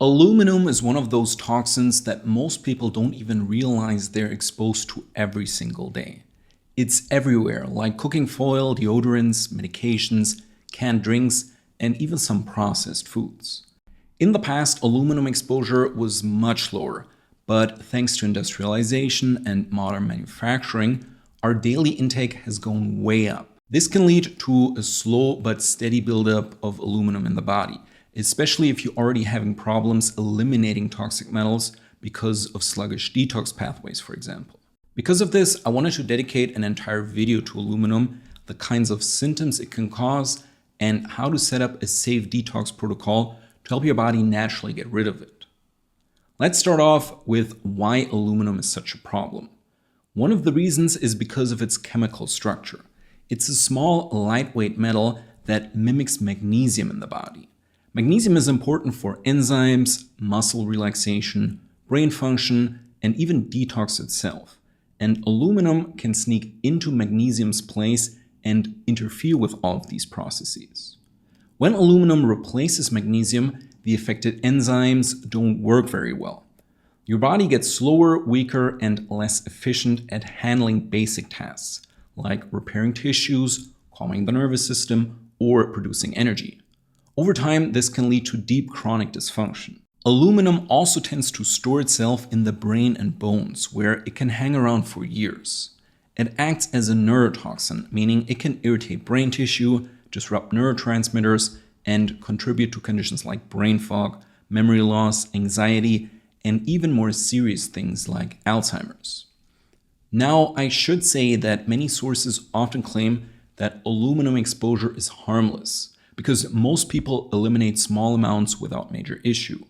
Aluminum is one of those toxins that most people don't even realize they're exposed to every single day. It's everywhere, like cooking foil, deodorants, medications, canned drinks, and even some processed foods. In the past, aluminum exposure was much lower, but thanks to industrialization and modern manufacturing, our daily intake has gone way up. This can lead to a slow but steady buildup of aluminum in the body, especially if you're already having problems eliminating toxic metals because of sluggish detox pathways, for example. Because of this, I wanted to dedicate an entire video to aluminum, the kinds of symptoms it can cause, and how to set up a safe detox protocol to help your body naturally get rid of it. Let's start off with why aluminum is such a problem. One of the reasons is because of its chemical structure. It's a small, lightweight metal that mimics magnesium in the body. Magnesium is important for enzymes, muscle relaxation, brain function, and even detox itself. And aluminum can sneak into magnesium's place and interfere with all of these processes. When aluminum replaces magnesium, the affected enzymes don't work very well. Your body gets slower, weaker, and less efficient at handling basic tasks, like repairing tissues, calming the nervous system, or producing energy. Over time, this can lead to deep chronic dysfunction. Aluminum also tends to store itself in the brain and bones, where it can hang around for years. It acts as a neurotoxin, meaning it can irritate brain tissue, disrupt neurotransmitters, and contribute to conditions like brain fog, memory loss, anxiety, and even more serious things like Alzheimer's. Now, I should say that many sources often claim that aluminum exposure is harmless, because most people eliminate small amounts without major issue.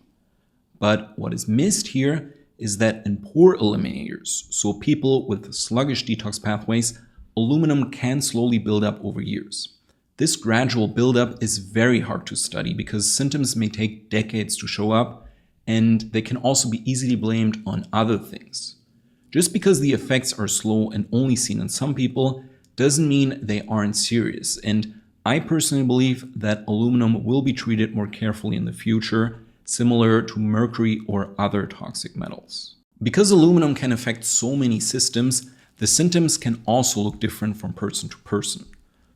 But what is missed here is that in poor eliminators, so people with sluggish detox pathways, aluminum can slowly build up over years. This gradual buildup is very hard to study because symptoms may take decades to show up, and they can also be easily blamed on other things. Just because the effects are slow and only seen in some people doesn't mean they aren't serious, and I personally believe that aluminum will be treated more carefully in the future, similar to mercury or other toxic metals. Because aluminum can affect so many systems, the symptoms can also look different from person to person.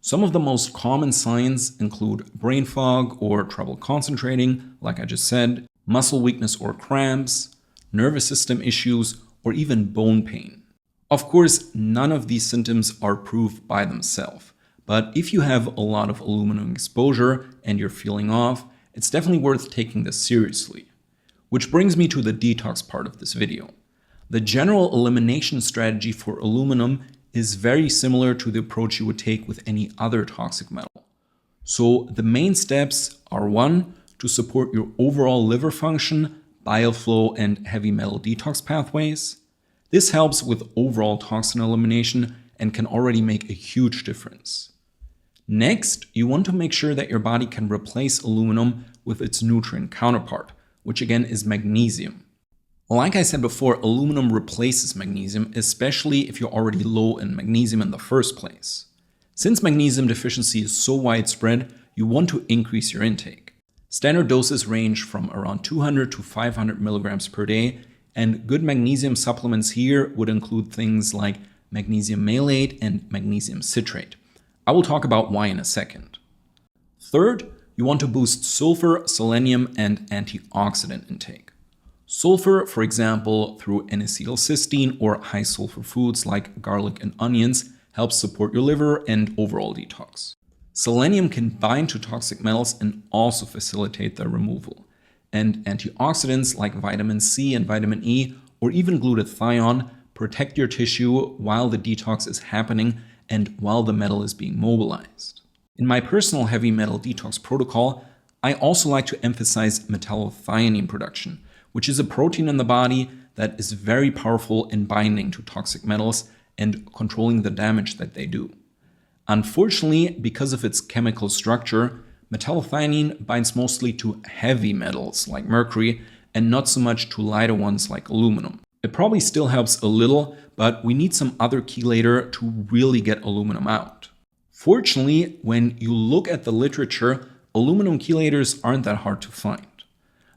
Some of the most common signs include brain fog or trouble concentrating, like I just said, muscle weakness or cramps, nervous system issues, or even bone pain. Of course, none of these symptoms are proof by themselves, but if you have a lot of aluminum exposure and you're feeling off, it's definitely worth taking this seriously. Which brings me to the detox part of this video. The general elimination strategy for aluminum is very similar to the approach you would take with any other toxic metal. So the main steps are: 1, to support your overall liver function, bile flow, and heavy metal detox pathways. This helps with overall toxin elimination and can already make a huge difference. Next, you want to make sure that your body can replace aluminum with its nutrient counterpart, which again is magnesium. Like I said before, aluminum replaces magnesium, especially if you're already low in magnesium in the first place. Since magnesium deficiency is so widespread, you want to increase your intake. Standard doses range from around 200 to 500 milligrams per day, and good magnesium supplements here would include things like magnesium malate and magnesium citrate. I will talk about why in a second. Third, you want to boost sulfur, selenium, and antioxidant intake. Sulfur, for example, through N-acetylcysteine or high sulfur foods like garlic and onions, helps support your liver and overall detox. Selenium can bind to toxic metals and also facilitate their removal. And antioxidants like vitamin C and vitamin E, or even glutathione, protect your tissue while the detox is happening and while the metal is being mobilized. In my personal heavy metal detox protocol, I also like to emphasize metallothionein production, which is a protein in the body that is very powerful in binding to toxic metals and controlling the damage that they do. Unfortunately, because of its chemical structure, metallothionein binds mostly to heavy metals like mercury and not so much to lighter ones like aluminum. It probably still helps a little, but we need some other chelator to really get aluminum out. Fortunately, when you look at the literature, aluminum chelators aren't that hard to find.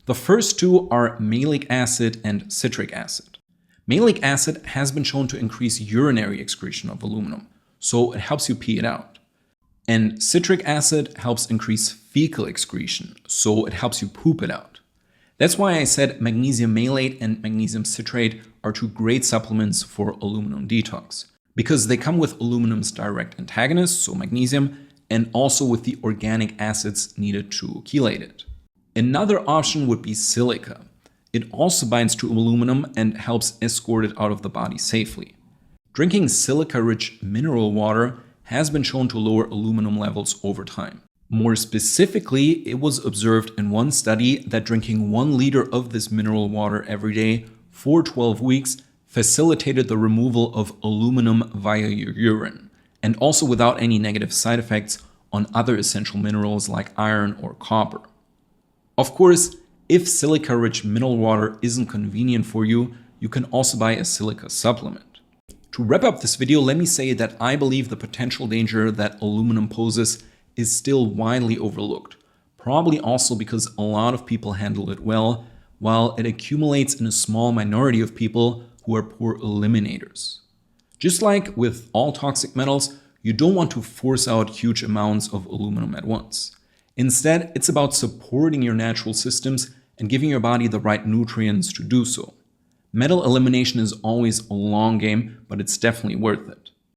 The first two are malic acid and citric acid. Malic acid has been shown to increase urinary excretion of aluminum, so it helps you pee it out. And citric acid helps increase fecal excretion, so it helps you poop it out. That's why I said magnesium malate and magnesium citrate are two great supplements for aluminum detox, because they come with aluminum's direct antagonist, so magnesium, and also with the organic acids needed to chelate it. Another option would be silica. It also binds to aluminum and helps escort it out of the body safely. Drinking silica-rich mineral water has been shown to lower aluminum levels over time. More specifically, it was observed in one study that drinking 1 liter of this mineral water every day for 12 weeks facilitated the removal of aluminum via your urine, and also without any negative side effects on other essential minerals like iron or copper. Of course, if silica-rich mineral water isn't convenient for you, you can also buy a silica supplement. To wrap up this video, let me say that I believe the potential danger that aluminum poses is still widely overlooked, probably also because a lot of people handle it well, while it accumulates in a small minority of people who are poor eliminators. Just like with all toxic metals, you don't want to force out huge amounts of aluminum at once. Instead, it's about supporting your natural systems and giving your body the right nutrients to do so. Metal elimination is always a long game, but it's definitely worth it.